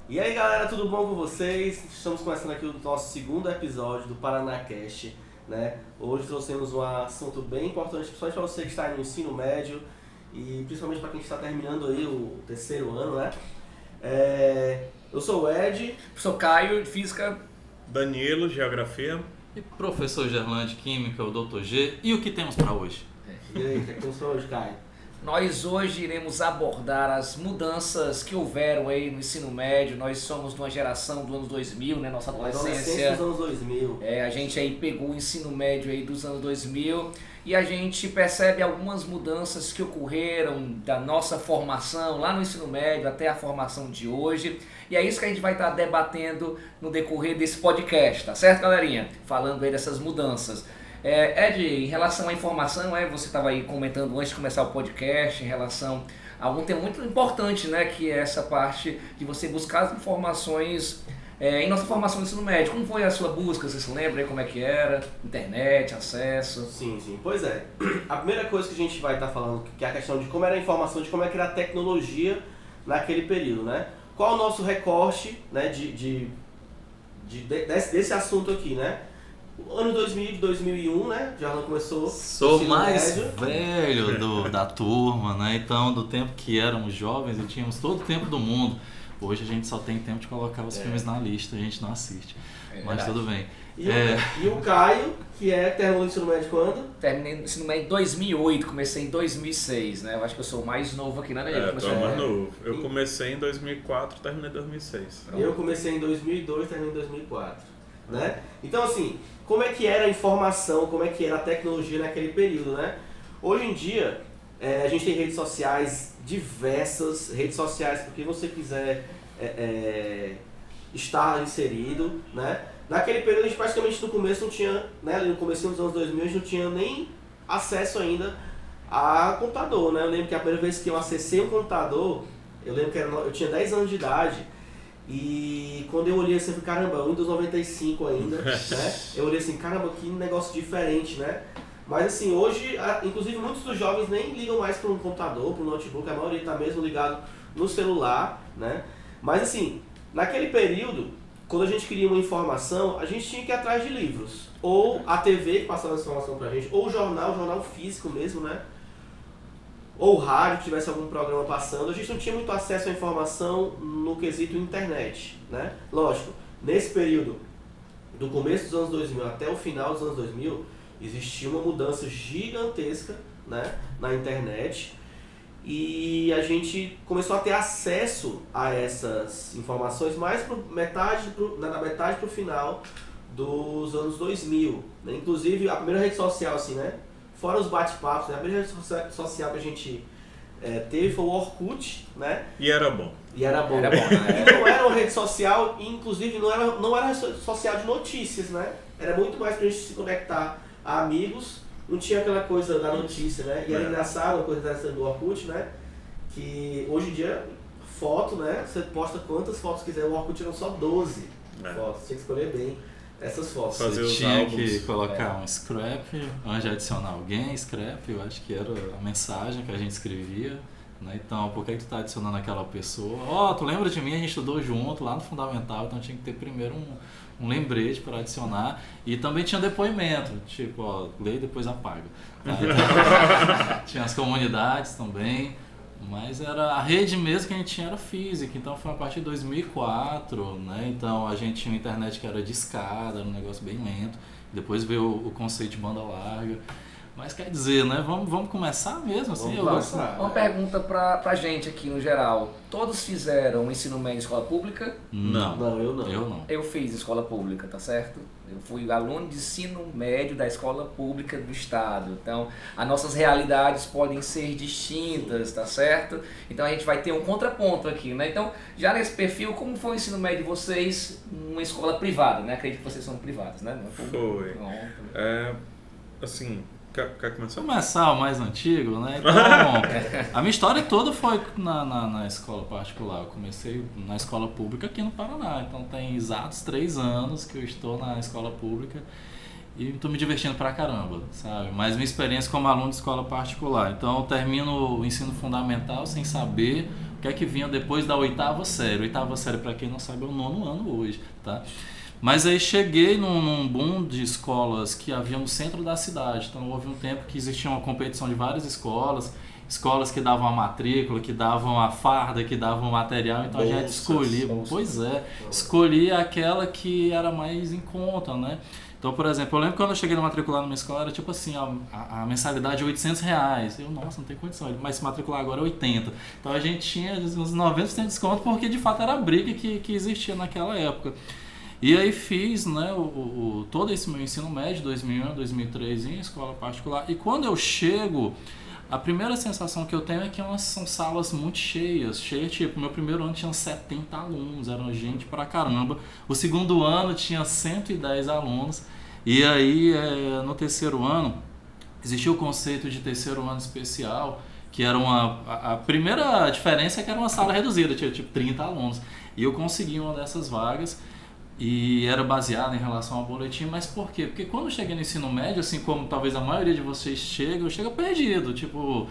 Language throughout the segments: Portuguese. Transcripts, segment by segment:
E aí galera, tudo bom com vocês? Estamos começando aqui o nosso segundo episódio do ParanaCast, né? Hoje trouxemos um assunto bem importante, principalmente para você que está no ensino médio e principalmente para quem está terminando aí o terceiro ano, né? Eu sou o Ed. Sou Caio, de Física. Danilo, Geografia. E professor Gerlan de Química, o Dr. G. E o que temos para hoje? E aí, o que temos para hoje, Caio? Nós hoje iremos abordar as mudanças que houveram aí no ensino médio. Nós somos de uma geração do anos 2000, né? Nossa adolescência. Dos anos 2000. A gente aí pegou o ensino médio aí dos anos 2000 e a gente percebe algumas mudanças que ocorreram da nossa formação lá no ensino médio até a formação de hoje. E é isso que a gente vai estar debatendo no decorrer desse podcast, tá certo, galerinha? Falando aí dessas mudanças. Ed, em relação à informação, você estava aí comentando antes de começar o podcast, em relação a algum tema muito importante, né, que é essa parte de você buscar as informações em nossa formação no ensino médio. Como foi a sua busca? Você se lembra aí como é que era? Internet, acesso? Sim. Pois é. A primeira coisa que a gente vai estar falando, que é a questão de como era a informação, de como é que era a tecnologia naquele período, né? Qual o nosso recorte, né, desse assunto aqui, né? O ano 2000, 2001, né? Já não começou. Sou mais velho da turma, né? Então, do tempo que éramos jovens e tínhamos todo o tempo do mundo. Hoje a gente só tem tempo de colocar os filmes na lista, a gente não assiste. Mas tudo bem. E o Caio, que terminou o ensino médio quando? Terminei o ensino médio em 2008, comecei em 2006, né? Eu acho que eu sou o mais novo aqui, né? Tu é mais novo. Eu comecei em 2004, terminei em 2006. Eu comecei em 2002, terminei em 2004. Né? Então, assim, como é que era a informação, como é que era a tecnologia naquele período, né? Hoje em dia, a gente tem redes sociais diversas, redes sociais porque você quiser estar inserido, né? Naquele período, a gente praticamente no começo não tinha, né? No começo dos anos 2000, a gente não tinha nem acesso ainda a computador, né? Eu lembro que a primeira vez que eu acessei um computador, eu lembro que eu tinha 10 anos de idade. E quando eu olhei assim, eu falei, caramba, Windows 95 ainda, né? Eu olhei assim, caramba, que negócio diferente, né? Mas assim, hoje, inclusive muitos dos jovens nem ligam mais para um computador, para um notebook, a maioria está mesmo ligado no celular, né? Mas assim, naquele período, quando a gente queria uma informação, a gente tinha que ir atrás de livros. Ou a TV que passava essa informação pra gente, ou o jornal físico mesmo, né? Ou rádio, que tivesse algum programa passando. A gente não tinha muito acesso à informação no quesito internet, né? Lógico, nesse período, do começo dos anos 2000 até o final dos anos 2000, existia uma mudança gigantesca, né, na internet. E a gente começou a ter acesso a essas informações mais da metade para o final dos anos 2000. Né? Inclusive, a primeira rede social, assim, né? Fora os bate-papos, né? A primeira rede social que a gente teve foi o Orkut, né? E era bom. E não era uma rede social, e inclusive não era rede social de notícias, né? Era muito mais pra gente se conectar a amigos, não tinha aquela coisa da notícia, né? E era engraçado a coisa dessa do Orkut, né? Que hoje em dia, foto, né? Você posta quantas fotos quiser, o Orkut eram só 12 fotos, tinha que escolher bem essas fotos. Você tinha que colocar um scrap, antes de adicionar alguém, scrap, eu acho que era a mensagem que a gente escrevia, né? Então, por que tu tá adicionando aquela pessoa? Tu lembra de mim? A gente estudou junto lá no Fundamental, então tinha que ter primeiro um lembrete para adicionar. E também tinha depoimento, tipo, lê e depois apaga. Tá? Então, tinha as comunidades também. Mas era a rede mesmo que a gente tinha era física, então foi a partir de 2004, né? Então a gente tinha uma internet que era discada, era um negócio bem lento. Depois veio o conceito de banda larga. Mas quer dizer, né? Vamos começar mesmo, assim? Uma pergunta pra gente aqui no geral. Todos fizeram ensino médio em escola pública? Não, eu não. Eu fiz escola pública, tá certo? Eu fui aluno de ensino médio da escola pública do estado. Então, as nossas realidades podem ser distintas, tá certo? Então, a gente vai ter um contraponto aqui, né? Então, já nesse perfil, como foi o ensino médio de vocês numa escola privada, né? Acredito que vocês são privados, né? Não é foi. Assim... Quer começar? Começar o mais antigo, né? Então, a minha história toda foi na escola particular. Eu comecei na escola pública aqui no Paraná. Então tem exatos 3 anos que eu estou na escola pública e estou me divertindo pra caramba, sabe? Mas minha experiência como aluno de escola particular. Então eu termino o ensino fundamental sem saber que é que vinha depois da oitava série. Oitava série, para quem não sabe, é o 9º ano hoje, tá? Mas aí cheguei num boom de escolas que havia no centro da cidade. Então houve um tempo que existia uma competição de várias escolas que davam a matrícula, que davam a farda, que davam o material. Então a gente escolhia, escolhia aquela que era mais em conta, né? Então, por exemplo, eu lembro quando eu cheguei a matricular numa escola, era tipo assim, a mensalidade é R$800. Eu, nossa, não tem condição, mas se matricular agora é 80. Então a gente tinha uns 90% de desconto, porque de fato era a briga que existia naquela época. E aí fiz, né, todo esse meu ensino médio, 2001, 2003, em escola particular. E quando eu chego, a primeira sensação que eu tenho é que são salas muito cheias, tipo, meu primeiro ano tinha 70 alunos, eram gente pra caramba. O segundo ano tinha 110 alunos. E aí, no terceiro ano, existia o conceito de terceiro ano especial, que era a primeira diferença é que era uma sala reduzida, tinha tipo 30 alunos. E eu consegui uma dessas vagas. E era baseado em relação ao boletim, mas por quê? Porque quando eu cheguei no ensino médio, assim como talvez a maioria de vocês chega, eu chego perdido, tipo,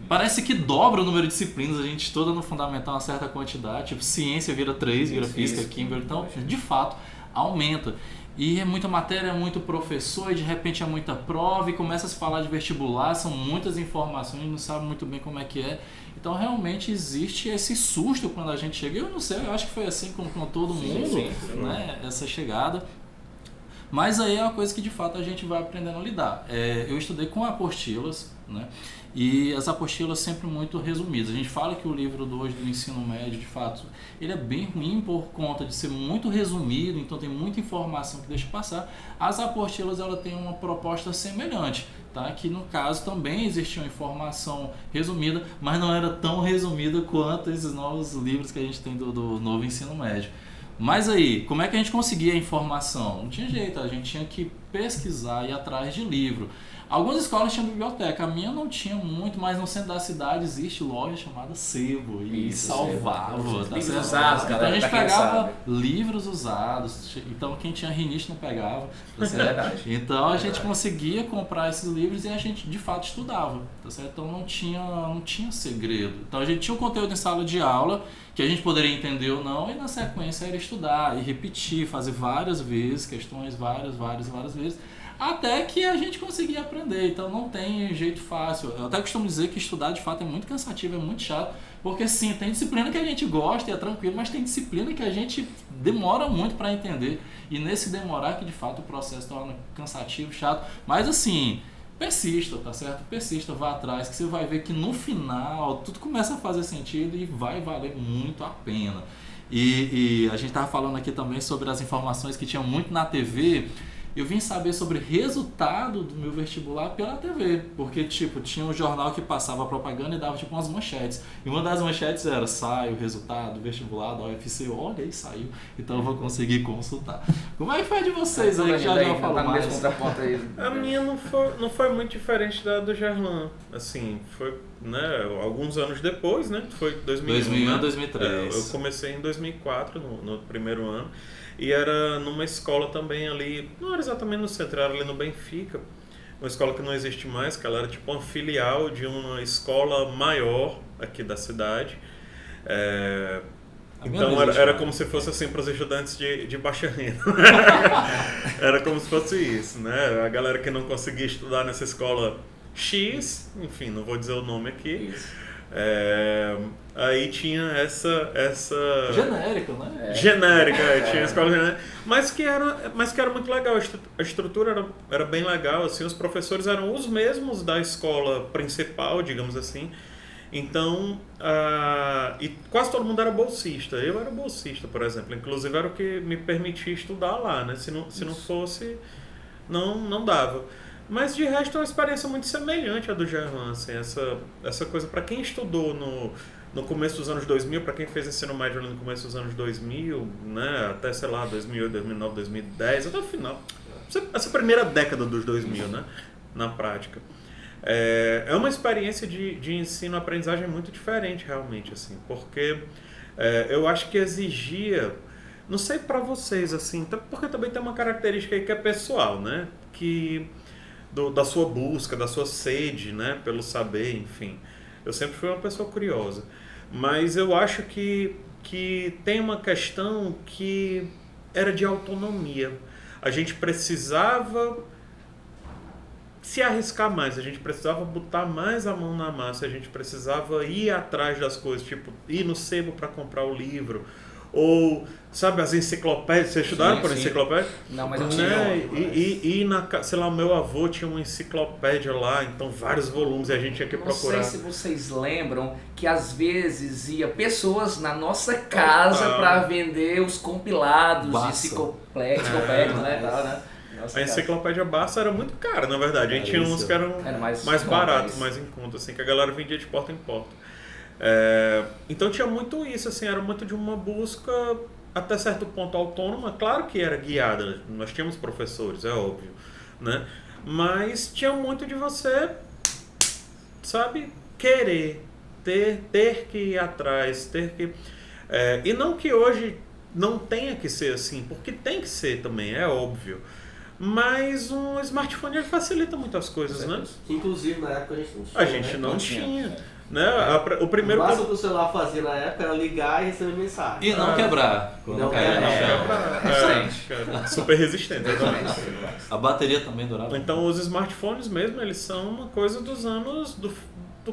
parece que dobra o número de disciplinas, a gente estuda no fundamental uma certa quantidade, tipo, ciência vira 3, vira física, química, então, de fato, aumenta. E é muita matéria, é muito professor, e de repente é muita prova, e começa a se falar de vestibular, são muitas informações, não sabe muito bem como é que é. Então realmente existe esse susto quando a gente chega. Eu não sei, eu acho que foi assim com todo mundo, né? Essa chegada. Mas aí é uma coisa que de fato a gente vai aprendendo a lidar. Eu estudei com apostilas, né? E as apostilas sempre muito resumidas. A gente fala que o livro hoje do ensino médio, de fato, ele é bem ruim por conta de ser muito resumido, então tem muita informação que deixa passar. As apostilas, ela tem uma proposta semelhante, tá? Que no caso também existia uma informação resumida, mas não era tão resumida quanto esses novos livros que a gente tem do novo ensino médio. Mas aí, como é que a gente conseguia a informação? Não tinha jeito, a gente tinha que pesquisar e ir atrás de livro. Algumas escolas tinham biblioteca, a minha não tinha muito, mas no centro da cidade existe loja chamada Sebo e salvava. Livros usados, então galera, a gente pegava livros usados, então quem tinha rinite não pegava. Tá certo? É verdade. Então a gente conseguia comprar esses livros e a gente de fato estudava, tá certo? Então não tinha segredo. Então a gente tinha um conteúdo em sala de aula que a gente poderia entender ou não, e na sequência era estudar e repetir, fazer várias vezes, questões várias vezes, até que a gente conseguia aprender. Então não tem jeito fácil. Eu até costumo dizer que estudar de fato é muito cansativo, é muito chato, porque sim, tem disciplina que a gente gosta e é tranquilo, mas tem disciplina que a gente demora muito para entender, e nesse demorar que de fato o processo torna cansativo, chato, mas assim, persista, tá certo? Persista, vá atrás, que você vai ver que no final tudo começa a fazer sentido e vai valer muito a pena. E a gente estava falando aqui também sobre as informações que tinham muito na TV. Eu vim saber sobre resultado do meu vestibular pela TV, porque tipo, tinha um jornal que passava propaganda e dava tipo umas manchetes. E uma das manchetes era: sai o resultado do vestibular da UFC. Olha aí, saiu. Então eu vou conseguir consultar. Como é que foi de vocês aí, que já falou mais? A minha não foi muito diferente da do Gerlan. Assim, foi, né, alguns anos depois, né? Foi 2001, né? 2003. Eu comecei em 2004, no primeiro ano. E era numa escola também ali, não era exatamente no centro, era ali no Benfica, uma escola que não existe mais, que ela era tipo uma filial de uma escola maior aqui da cidade. Então era como se fosse assim para os estudantes de baixa renda. Era como se fosse isso, né? A galera que não conseguia estudar nessa escola X, enfim, não vou dizer o nome aqui. Aí tinha essa genérico, né? Genérica, tinha escola genérica, mas que era muito legal. A estrutura era bem legal, assim, os professores eram os mesmos da escola principal, digamos assim. Então, e quase todo mundo era bolsista. Eu era bolsista, por exemplo, inclusive era o que me permitia estudar lá, né? Se não fosse, não dava. Mas de resto é uma experiência muito semelhante à do Gerlan, assim, essa coisa para quem estudou no começo dos anos 2000, para quem fez ensino médio no começo dos anos 2000, né, até, sei lá, 2008, 2009, 2010, até o final. Essa primeira década dos 2000, né, na prática. É uma experiência de ensino-aprendizagem muito diferente, realmente, assim, porque eu acho que exigia, não sei para vocês, assim, porque também tem uma característica aí que é pessoal, né, da sua busca, da sua sede, né, pelo saber, enfim. Eu sempre fui uma pessoa curiosa. Mas eu acho que tem uma questão que era de autonomia. A gente precisava se arriscar mais, a gente precisava botar mais a mão na massa, a gente precisava ir atrás das coisas, tipo, ir no sebo para comprar o livro, ou, sabe, as enciclopédias, vocês estudaram por enciclopédia? Não, mas eu né? tinha. Sei lá, o meu avô tinha uma enciclopédia lá, então vários volumes e a gente tinha que procurar. Não sei se vocês lembram que às vezes ia pessoas na nossa casa para vender os compilados de enciclopédias, né? Tal, né? A enciclopédia Barça era muito cara, na verdade. A gente tinha uns que eram mais baratos, mais em conta, assim, que a galera vendia de porta em porta. Então tinha muito isso, assim, era muito de uma busca até certo ponto autônoma. Claro que era guiada, nós tínhamos professores, é óbvio, né? Mas tinha muito de você, sabe, querer, ter que ir atrás, ter que... e não que hoje não tenha que ser assim, porque tem que ser também, é óbvio. Mas um smartphone ele facilita muitas coisas, né? Que inclusive na época a gente não tinha. A gente não tinha. Né? O primeiro máximo que o celular fazia na época era ligar e receber mensagem. E não quebrar. Não quebrar. Super resistente. A bateria também durava. Então os smartphones mesmo, eles são uma coisa dos anos do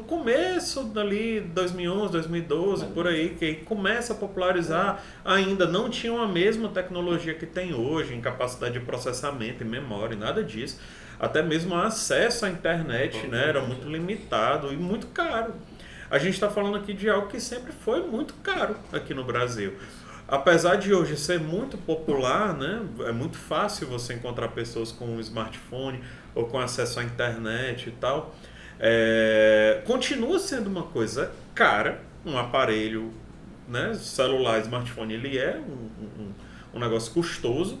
começo dali, 2011, 2012, por aí, que começa a popularizar. Ainda não tinham a mesma tecnologia que tem hoje, em capacidade de processamento e memória, nada disso. Até mesmo o acesso à internet, né, era muito limitado e muito caro. A gente está falando aqui de algo que sempre foi muito caro aqui no Brasil. Apesar de hoje ser muito popular, né, é muito fácil você encontrar pessoas com um smartphone ou com acesso à internet e tal. Continua sendo uma coisa cara, um aparelho, né, celular, smartphone, ele é um negócio custoso.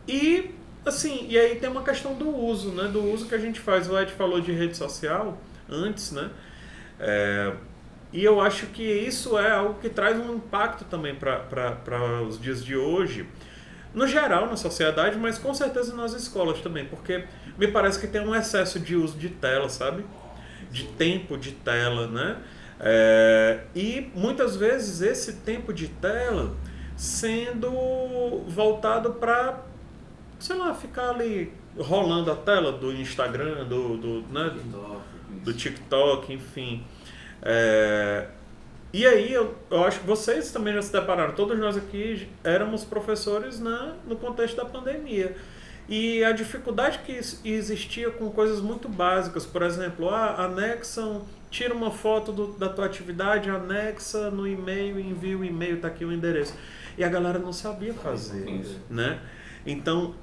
E aí tem uma questão do uso, né, do uso que a gente faz. O Ed falou de rede social antes, né? E eu acho que isso é algo que traz um impacto também para os dias de hoje, no geral na sociedade, mas com certeza nas escolas também, porque me parece que tem um excesso de uso de tela, sabe? De tempo de tela, né? E muitas vezes esse tempo de tela sendo voltado para, sei lá, ficar ali rolando a tela do Instagram, do TikTok, enfim. E aí eu acho que vocês também já se depararam, todos nós aqui éramos professores no contexto da pandemia. E a dificuldade que existia com coisas muito básicas, por exemplo, tira uma foto da tua atividade, anexa no e-mail, envia o e-mail, está aqui o endereço. E a galera não sabia fazer isso, né? Então,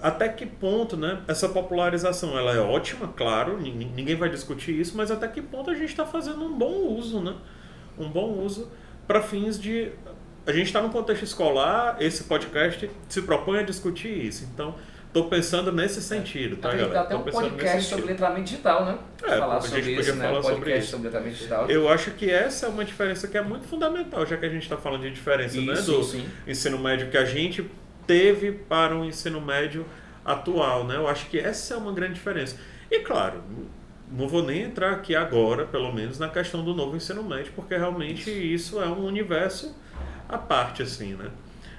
até que ponto, né, essa popularização ela é ótima, claro, ninguém vai discutir isso, mas até que ponto a gente está fazendo um bom uso, né? Um bom uso para fins de... A gente está no contexto escolar, esse podcast se propõe a discutir isso, então estou pensando nesse sentido, tá, galera? Até um podcast sobre letramento digital, né? Falar sobre isso, né? Um podcast sobre letramento digital. Eu acho que essa é uma diferença que é muito fundamental, já que a gente está falando de diferença, né, do ensino médio que a gente teve para o ensino médio atual, né? Eu acho que essa é uma grande diferença. E claro, não vou nem entrar aqui agora, pelo menos, na questão do novo ensino médio, porque realmente isso é um universo à parte, assim, né?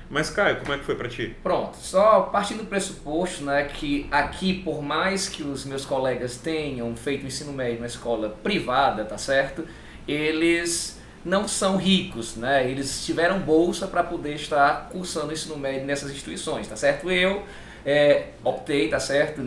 Mas, Caio, como é que foi para ti? Pronto, só partindo do pressuposto, né, que aqui, por mais que os meus colegas tenham feito o ensino médio na escola privada, tá certo? Eles não são ricos, né? Eles tiveram bolsa para poder estar cursando o ensino médio nessas instituições, tá certo? Eu optei, tá certo,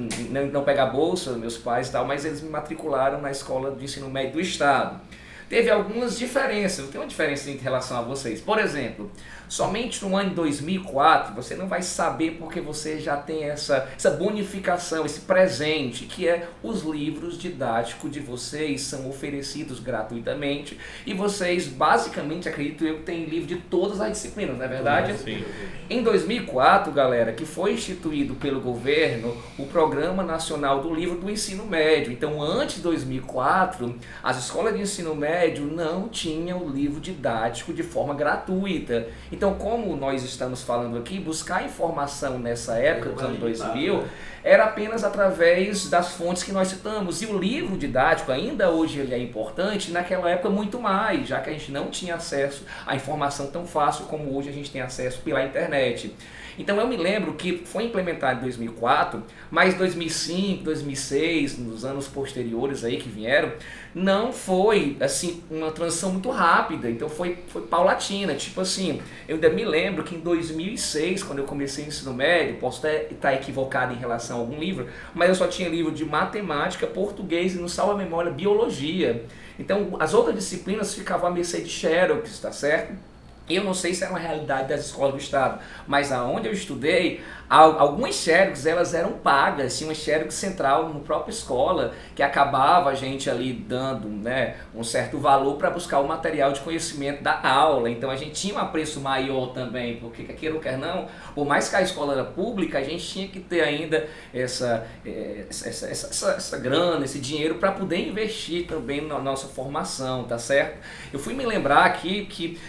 não pegar bolsa, meus pais e tal, mas eles me matricularam na escola de ensino médio do estado. Teve algumas diferenças, tem uma diferença em relação a vocês. Por exemplo, somente no ano de 2004 você não vai saber porque você já tem essa bonificação, esse presente, que é os livros didáticos de vocês são oferecidos gratuitamente e vocês basicamente, acredito eu, têm livro de todas as disciplinas, não é verdade? Sim. Em 2004, galera, que foi instituído pelo governo o Programa Nacional do Livro do Ensino Médio. Então, antes de 2004, as escolas de ensino médio médio não tinha o livro didático de forma gratuita. Então, como nós estamos falando aqui, buscar informação nessa época, dos anos 2000, era apenas através das fontes que nós citamos. E o livro didático, ainda hoje ele é importante, naquela época muito mais, já que a gente não tinha acesso à informação tão fácil como hoje a gente tem acesso pela internet. Então eu me lembro que foi implementado em 2004, mas 2005, 2006, nos anos posteriores aí que vieram, não foi assim uma transição muito rápida, então foi paulatina, tipo assim, eu ainda me lembro que em 2006, quando eu comecei o ensino médio, posso até estar equivocado em relação a algum livro, mas eu só tinha livro de matemática, português e, não salvo a memória, biologia. Então as outras disciplinas ficavam à mercê de xerox, tá certo? Eu não sei se é uma realidade das escolas do estado, mas aonde eu estudei, algumas xerox elas eram pagas, tinha uma xerox central no própria escola, que acabava a gente ali dando, né, um certo valor para buscar o material de conhecimento da aula. Então a gente tinha um apreço maior também, porque quer ou quer não, por mais que a escola era pública, a gente tinha que ter ainda essa grana, esse dinheiro para poder investir também na nossa formação, tá certo? Eu fui me lembrar aqui que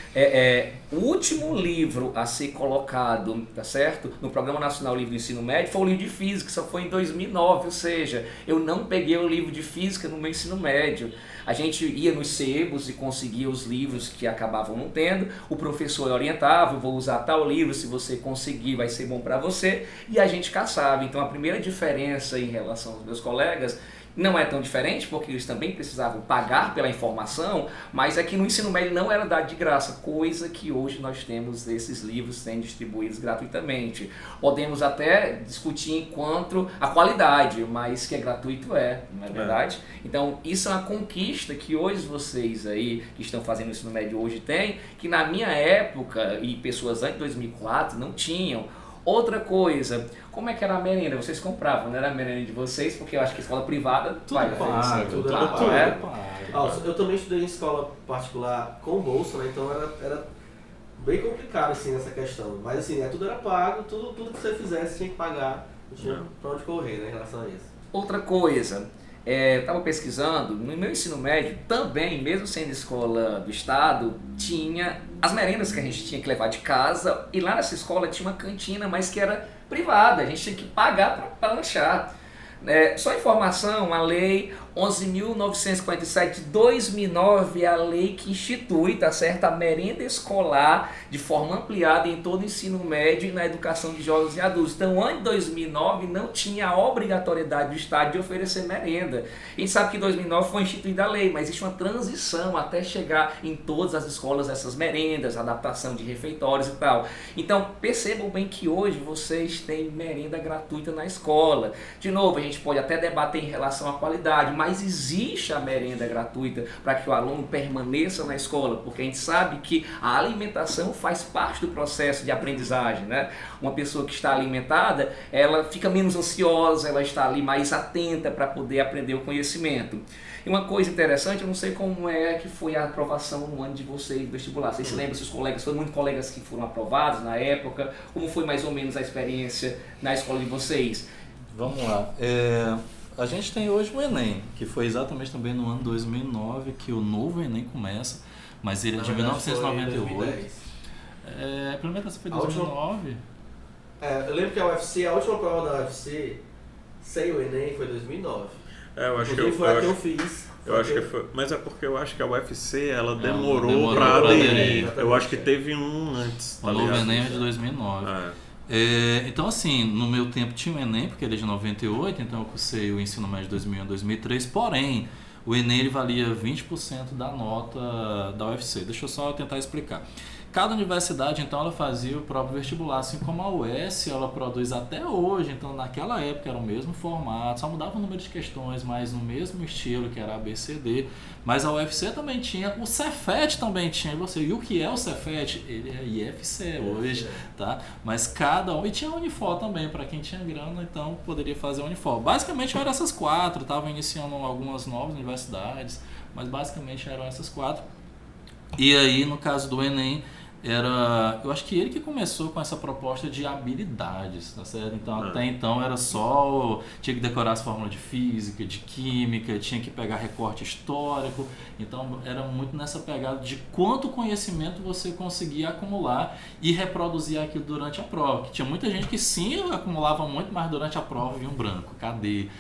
o último livro a ser colocado, tá certo, no Programa Nacional Livre do Ensino Médio foi o livro de Física, só foi em 2009, ou seja, eu não peguei o livro de Física no meu ensino médio. A gente ia nos sebos e conseguia os livros que acabavam não tendo, o professor orientava, eu vou usar tal livro, se você conseguir vai ser bom para você, e a gente caçava. Então a primeira diferença em relação aos meus colegas não é tão diferente, porque eles também precisavam pagar pela informação, mas é que no ensino médio não era dado de graça, coisa que hoje nós temos esses livros sendo distribuídos gratuitamente. Podemos até discutir enquanto a qualidade, mas que é gratuito não é verdade? Então isso é uma conquista que hoje vocês aí que estão fazendo o ensino médio hoje têm, que na minha época e pessoas antes de 2004 não tinham. Outra coisa, como é que era a merenda? Vocês compravam, não era a merenda de vocês? Porque eu acho que escola privada tudo pago. Eu também estudei em escola particular com bolsa, né? Então era bem complicado assim nessa questão. Mas assim, tudo era pago, tudo que você fizesse tinha que pagar, não tinha pra onde correr, né, em relação a isso. Outra coisa, estava pesquisando, no meu ensino médio também, mesmo sendo escola do estado, tinha as merendas que a gente tinha que levar de casa, e lá nessa escola tinha uma cantina, mas que era privada, a gente tinha que pagar para lanchar. Só informação, a lei 11.947 de 2009 é a lei que institui, tá certo, a merenda escolar de forma ampliada em todo o ensino médio e na educação de jovens e adultos. Então, antes de 2009 não tinha a obrigatoriedade do Estado de oferecer merenda. A gente sabe que em 2009 foi instituída a lei, mas existe uma transição até chegar em todas as escolas essas merendas, adaptação de refeitórios e tal. Então, percebam bem que hoje vocês têm merenda gratuita na escola. De novo, a gente pode até debater em relação à qualidade, mas existe a merenda gratuita para que o aluno permaneça na escola, porque a gente sabe que a alimentação faz parte do processo de aprendizagem, né? Uma pessoa que está alimentada, ela fica menos ansiosa, ela está ali mais atenta para poder aprender o conhecimento. E uma coisa interessante, eu não sei como é que foi a aprovação no ano de vocês do vestibular. Vocês se lembram se os colegas, foram muitos colegas que foram aprovados na época? Como foi mais ou menos a experiência na escola de vocês? Vamos lá. A gente tem hoje o Enem, que foi exatamente também no ano 2009 que o novo Enem começa, mas ele é de 1998. A implementação foi em 2009. Eu lembro que a última prova da UFC sem o Enem foi em 2009. Eu acho que foi a que eu fiz. Eu acho que foi, mas é porque eu acho que a UFC ela demorou para aderir. Eu acho que teve um antes. O novo Enem é de 2009. Então, assim, no meu tempo tinha o Enem, porque ele é de 98, então eu cursei o ensino médio de 2001 a 2003, porém, o Enem ele valia 20% da nota da UFC. Deixa eu só tentar explicar. Cada universidade, então, ela fazia o próprio vestibular, assim como a UES, ela produz até hoje, então naquela época era o mesmo formato, só mudava o número de questões, mas no mesmo estilo, que era ABCD, mas a UFC também tinha, o Cefet também tinha, e o que é o Cefet? Ele é IFC hoje, tá? Mas cada um, e tinha a Unifor também, para quem tinha grana, então poderia fazer a Unifor. Basicamente eram essas quatro, estavam iniciando algumas novas universidades, mas basicamente eram essas quatro. E aí, no caso do Enem, eu acho que ele que começou com essa proposta de habilidades, tá certo? Então até então era só, tinha que decorar as fórmulas de física, de química, tinha que pegar recorte histórico, então era muito nessa pegada de quanto conhecimento você conseguia acumular e reproduzir aquilo durante a prova, que tinha muita gente que sim acumulava muito, mas durante a prova vinha um branco, cadê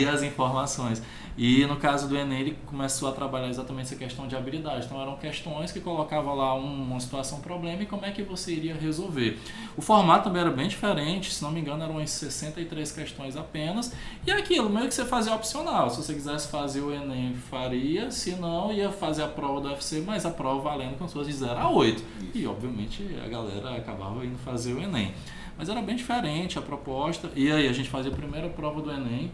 as informações? E no caso do Enem ele começou a trabalhar exatamente essa questão de habilidade. Então eram questões que colocavam lá uma situação, um problema e como é que você iria resolver. O formato também era bem diferente, se não me engano eram umas 63 questões apenas. E aquilo, meio que você fazia opcional. Se você quisesse fazer o Enem, faria. Se não, ia fazer a prova do UFC, mas a prova valendo como se fosse de 0 a 8. E obviamente a galera acabava indo fazer o Enem. Mas era bem diferente a proposta. E aí a gente fazia a primeira prova do Enem.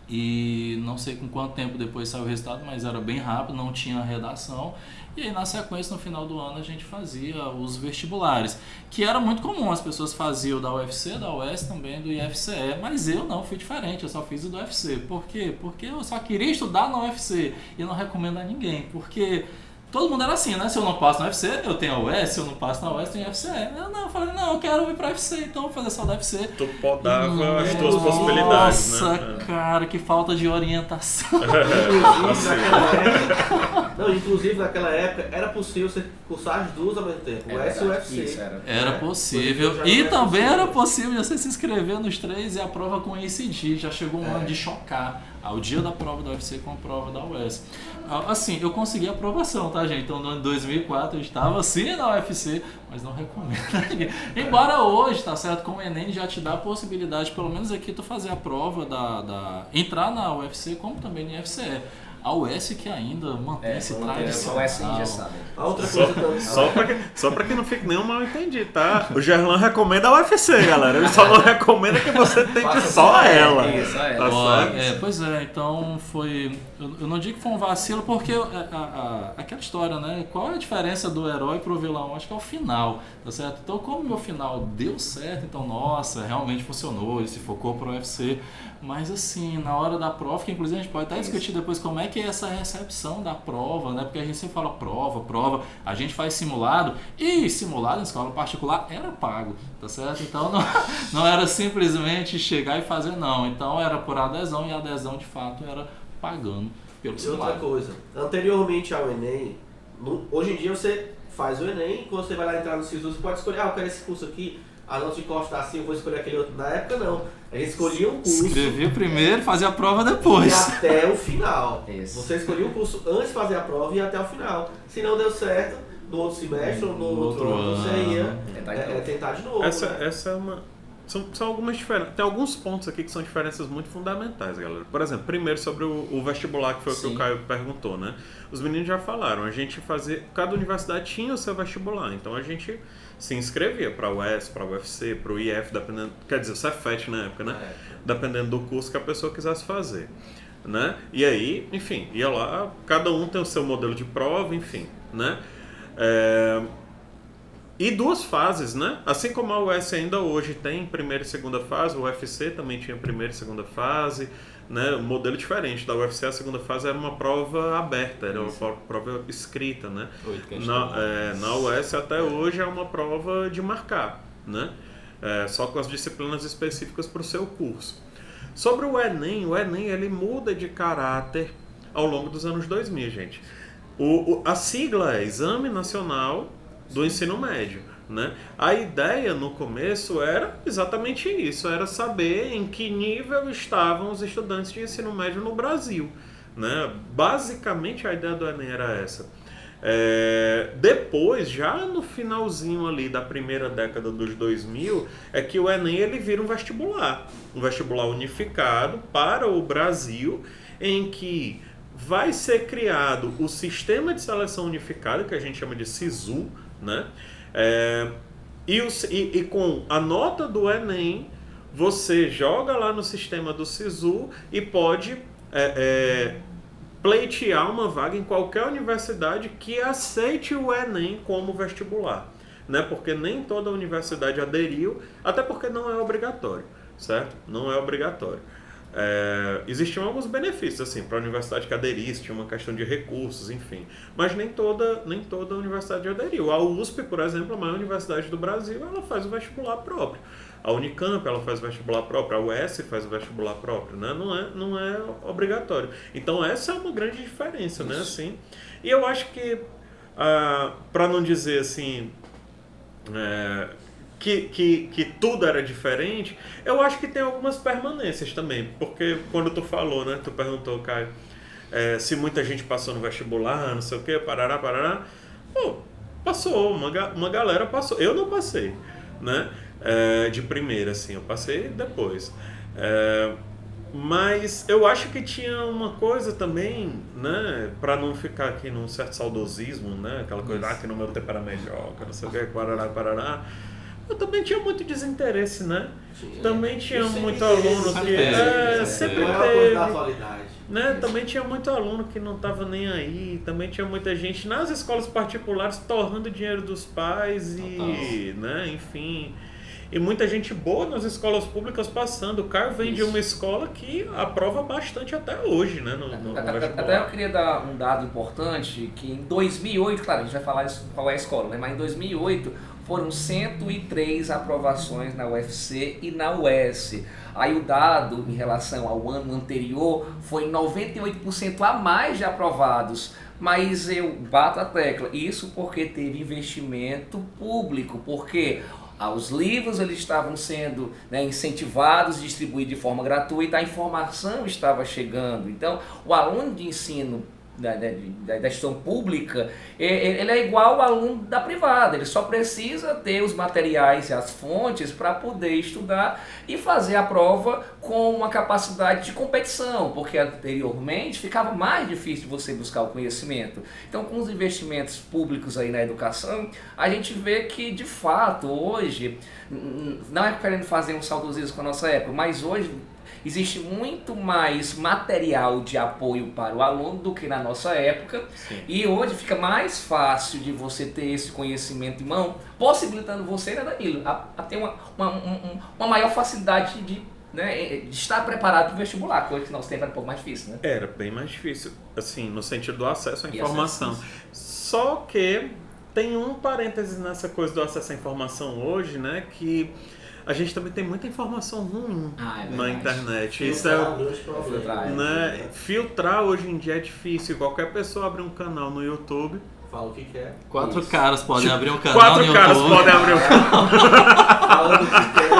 E não sei com quanto tempo depois saiu o resultado, mas era bem rápido, não tinha redação. E aí na sequência, no final do ano, a gente fazia os vestibulares, que era muito comum, as pessoas faziam da UFC, da UES também, do IFCE, mas eu não, fui diferente, eu só fiz o do UFC. Por quê? Porque eu só queria estudar na UFC e eu não recomendo a ninguém, porque todo mundo era assim, né? Se eu não passo na UFC, eu tenho a UES, se eu não passo na UES, eu tenho a UFC. Eu falei, não, eu quero ir pra UFC, então vou fazer só da UFC. Tu podava as tuas possibilidades, nossa, né? cara, que falta de orientação. Inclusive naquela época era possível você cursar as duas ao mesmo tempo, o S e o UFC. Era possível. E também era possível você se inscrever nos 3 e a prova com ACD. Já chegou um ano de chocar. Ao dia da prova da UFC com a prova da UES. Assim, eu consegui a aprovação, tá, gente? Então, no ano de 2004 eu estava sim na UFC, mas não recomendo a ninguém. Embora hoje, tá certo, com o Enem já te dá a possibilidade, pelo menos aqui, tu fazer a prova entrar na UFC como também no IFCE. A UES que ainda mantém esse tradicional. A UES engessada. A outra coisa também. Só pra que não fique nenhum mal entendido, tá? O Gerlan recomenda a UFC, galera. Ele só não recomenda que você tente só ela. Isso, pois é, então foi... Eu não digo que foi um vacilo, porque aquela história, né? Qual é a diferença do herói pro vilão? Acho que é o final, tá certo? Então, como o meu final deu certo, então, nossa, realmente funcionou, ele se focou pro UFC. Mas assim, na hora da prova, que inclusive a gente pode até discutir depois como é que é essa recepção da prova, né? Porque a gente sempre fala prova, a gente faz simulado, e simulado em escola particular era pago, tá certo? Então não era simplesmente chegar e fazer, não. Então era por adesão, e a adesão de fato era pagando pelo simulado. E outra coisa, anteriormente ao Enem, hoje em dia você faz o Enem, quando você vai lá entrar no SISU, você pode escolher, eu quero esse curso aqui, não te encostar assim, eu vou escolher aquele outro. Na época não, a gente escolhia um curso. Escrevia primeiro, fazia a prova depois. E até o final. Isso. Você escolhia o curso antes de fazer a prova e ia até o final. Se não deu certo, no outro semestre ou no outro ano, você ia tentar de novo. Essa é uma... São algumas diferenças. Tem alguns pontos aqui que são diferenças muito fundamentais, galera. Por exemplo, primeiro sobre o vestibular, que foi o que o Caio perguntou, né? Os meninos já falaram, a gente fazia... Cada universidade tinha o seu vestibular, então a gente se inscrevia para o UES, para o UFC, para o IF, dependendo... Quer dizer, o Cefet na época, né? Dependendo do curso que a pessoa quisesse fazer, né? E aí, enfim, ia lá, cada um tem o seu modelo de prova, enfim, né? E 2 fases, né? Assim como a UES ainda hoje tem primeira e segunda fase, o UFC também tinha primeira e segunda fase, né? Um modelo diferente. Da UFC, a segunda fase era uma prova aberta, era uma prova escrita, né? Na UES até hoje é uma prova de marcar, né? Só com as disciplinas específicas para o seu curso. Sobre o Enem ele muda de caráter ao longo dos anos 2000, gente. A sigla é Exame Nacional do Ensino Médio, né? A ideia no começo era exatamente isso, era saber em que nível estavam os estudantes de ensino médio no Brasil, né? Basicamente a ideia do Enem era essa. Depois, já no finalzinho ali da primeira década dos 2000, é que o Enem ele vira um vestibular unificado para o Brasil, em que vai ser criado o Sistema de Seleção Unificada, que a gente chama de SISU, né? E com a nota do Enem, você joga lá no sistema do SISU e pode pleitear uma vaga em qualquer universidade que aceite o Enem como vestibular, né? Porque nem toda universidade aderiu, até porque não é obrigatório, certo? Não é obrigatório. existiam alguns benefícios, assim, para a universidade que aderisse, tinha uma questão de recursos, enfim. Mas nem toda universidade aderiu. A USP, por exemplo, a maior universidade do Brasil, ela faz o vestibular próprio. A Unicamp, ela faz o vestibular próprio, a UES faz o vestibular próprio, né? Não é obrigatório. Então essa é uma grande diferença, né? Assim, e eu acho que, para não dizer assim, que tudo era diferente, eu acho que tem algumas permanências também, porque quando tu falou, né, tu perguntou, Caio, se muita gente passou no vestibular, não sei o que, parará, pô, passou, uma galera passou, eu não passei, né, de primeira, assim, eu passei depois, mas eu acho que tinha uma coisa também, né, para não ficar aqui num certo saudosismo, né, aquela coisa, que no meu tempo era melhor, que não sei o que, parará, eu também tinha muito desinteresse, né? Também tinha muito aluno que sempre teve, né? Também tinha muito aluno que não estava nem aí, também tinha muita gente nas escolas particulares torrando dinheiro dos pais e, né, enfim, e muita gente boa nas escolas públicas passando. O Caio vem de uma escola que aprova bastante até hoje, né? Até eu queria dar um dado importante, que em 2008, claro, a gente vai falar qual é a escola, né? Mas em 2008 foram 103 aprovações na UFC e na UES. Aí o dado em relação ao ano anterior foi 98% a mais de aprovados. Mas eu bato a tecla, isso porque teve investimento público, porque os livros eles estavam sendo, né, incentivados, distribuídos de forma gratuita, a informação estava chegando. Então o aluno de ensino da gestão pública, ele é igual ao aluno da privada, ele só precisa ter os materiais e as fontes para poder estudar e fazer a prova com uma capacidade de competição, porque anteriormente ficava mais difícil você buscar o conhecimento. Então, com os investimentos públicos aí na educação, a gente vê que, de fato, hoje, não é querendo fazer um saudosismo com a nossa época, mas hoje existe muito mais material de apoio para o aluno do que na nossa época. Sim. E hoje fica mais fácil de você ter esse conhecimento em mão, possibilitando você, né, Danilo, a ter uma maior facilidade de estar preparado para o vestibular, coisa que nosso tempo era um pouco mais difícil, né? Era bem mais difícil, assim, no sentido do acesso à informação. Só que tem um parêntese nessa coisa do acesso à informação hoje, né, que a gente também tem muita informação ruim na internet. Isso né? Filtrar hoje em dia é difícil. Qualquer pessoa abre um canal no YouTube. Fala o que quer. Quatro caras podem abrir um canal no YouTube. 4 caras podem abrir um canal. Falando o que quer.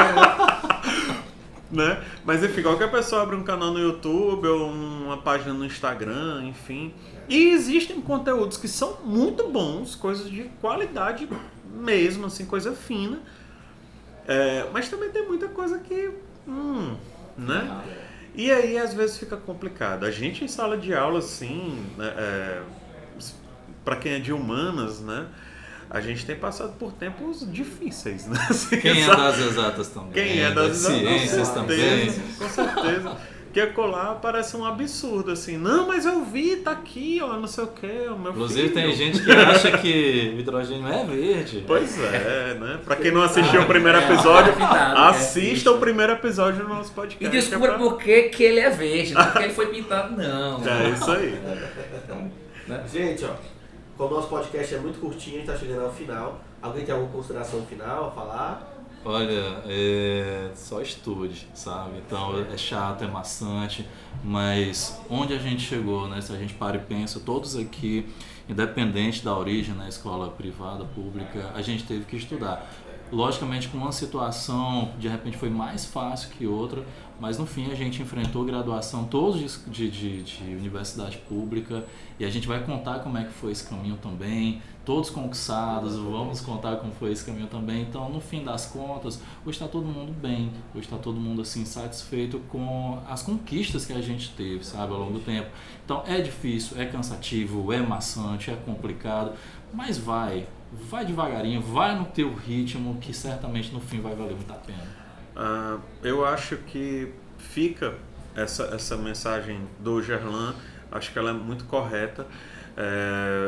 Né? Mas enfim, qualquer pessoa abre um canal no YouTube ou uma página no Instagram, enfim. E existem conteúdos que são muito bons, coisas de qualidade mesmo, assim, coisa fina. Mas também tem muita coisa que, né? E aí às vezes fica complicado. A gente em sala de aula, assim, para quem é de humanas, né? A gente tem passado por tempos difíceis, né? Assim, quem é das exatas também. Quem é das ciências também. Com certeza. Que colar parece um absurdo, assim. Não, mas eu vi, tá aqui, ó, não sei o que, o meu Inclusive filho. Tem gente que acha que o hidrogênio é verde. Pois é, né? Pra quem não assistiu o primeiro episódio, assista o primeiro episódio do nosso podcast. E descubra por que ele é verde, não porque ele foi pintado, não. É isso aí. Gente, ó, como o nosso podcast é muito curtinho, a gente tá chegando ao final. Alguém tem alguma consideração final a falar? Olha, só estude, sabe? Então é chato, é maçante, mas onde a gente chegou, né? Se a gente para e pensa, todos aqui, independente da origem, na escola privada, pública, a gente teve que estudar. Logicamente, com uma situação, de repente foi mais fácil que outra, mas no fim a gente enfrentou graduação todos de universidade pública e a gente vai contar como é que foi esse caminho também, todos concursados, vamos contar como foi esse caminho também. Então, no fim das contas, hoje está todo mundo bem, hoje está todo mundo assim satisfeito com as conquistas que a gente teve, sabe, ao longo do tempo. Então, é difícil, é cansativo, é maçante, é complicado, mas vai devagarinho, vai no teu ritmo, que certamente no fim vai valer muito a pena. Eu acho que fica essa mensagem do Gerlan, acho que ela é muito correta.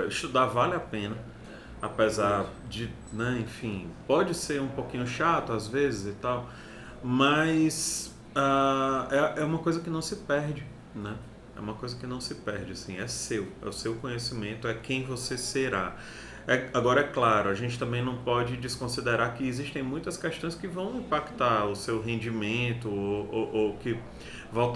Estudar vale a pena, apesar de, né, enfim, pode ser um pouquinho chato às vezes e tal, mas É uma coisa que não se perde, né? É uma coisa que não se perde, assim, é o seu conhecimento, é quem você será. Agora, é claro, a gente também não pode desconsiderar que existem muitas questões que vão impactar o seu rendimento ou que vão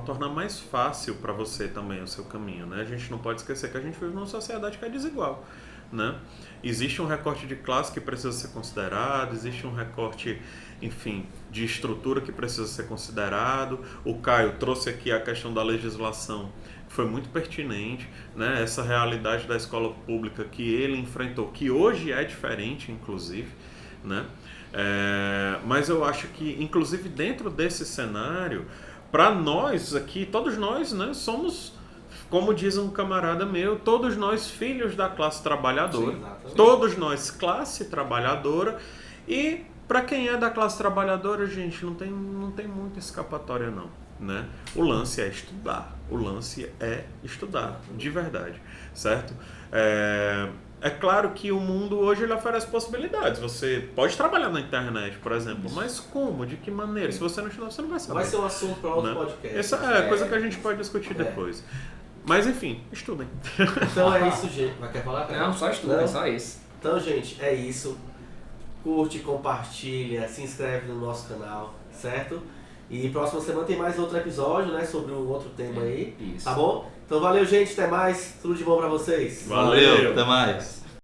tornar mais fácil para você também o seu caminho, né? A gente não pode esquecer que a gente vive numa sociedade que é desigual, né? Existe um recorte de classe que precisa ser considerado, existe um recorte, enfim, de estrutura que precisa ser considerado. O Caio trouxe aqui a questão da legislação, que foi muito pertinente, né? Essa realidade da escola pública que ele enfrentou, que hoje é diferente, inclusive, né? Mas eu acho que, inclusive, dentro desse cenário, para nós aqui, todos nós, né, somos, como diz um camarada meu, todos nós filhos da classe trabalhadora, Sim, todos nós classe trabalhadora, e para quem é da classe trabalhadora, gente, não tem muita escapatória não, né? O lance é estudar, de verdade, certo? É claro que o mundo hoje ele oferece possibilidades. Você pode trabalhar na internet, por exemplo, mas como? De que maneira? Se você não estudar, você não vai saber. Vai ser um assunto para outro né? podcast. Essa é coisa que a gente pode discutir depois. Mas enfim, estudem. Então é isso, gente. Mas quer falar? Não, só estuda, é só isso. Então, gente, é isso. Curte, compartilha, se inscreve no nosso canal, certo? E próxima semana tem mais outro episódio, né? Sobre um outro tema aí. Isso. Tá bom? Então valeu, gente. Até mais. Tudo de bom pra vocês. Valeu. Até mais.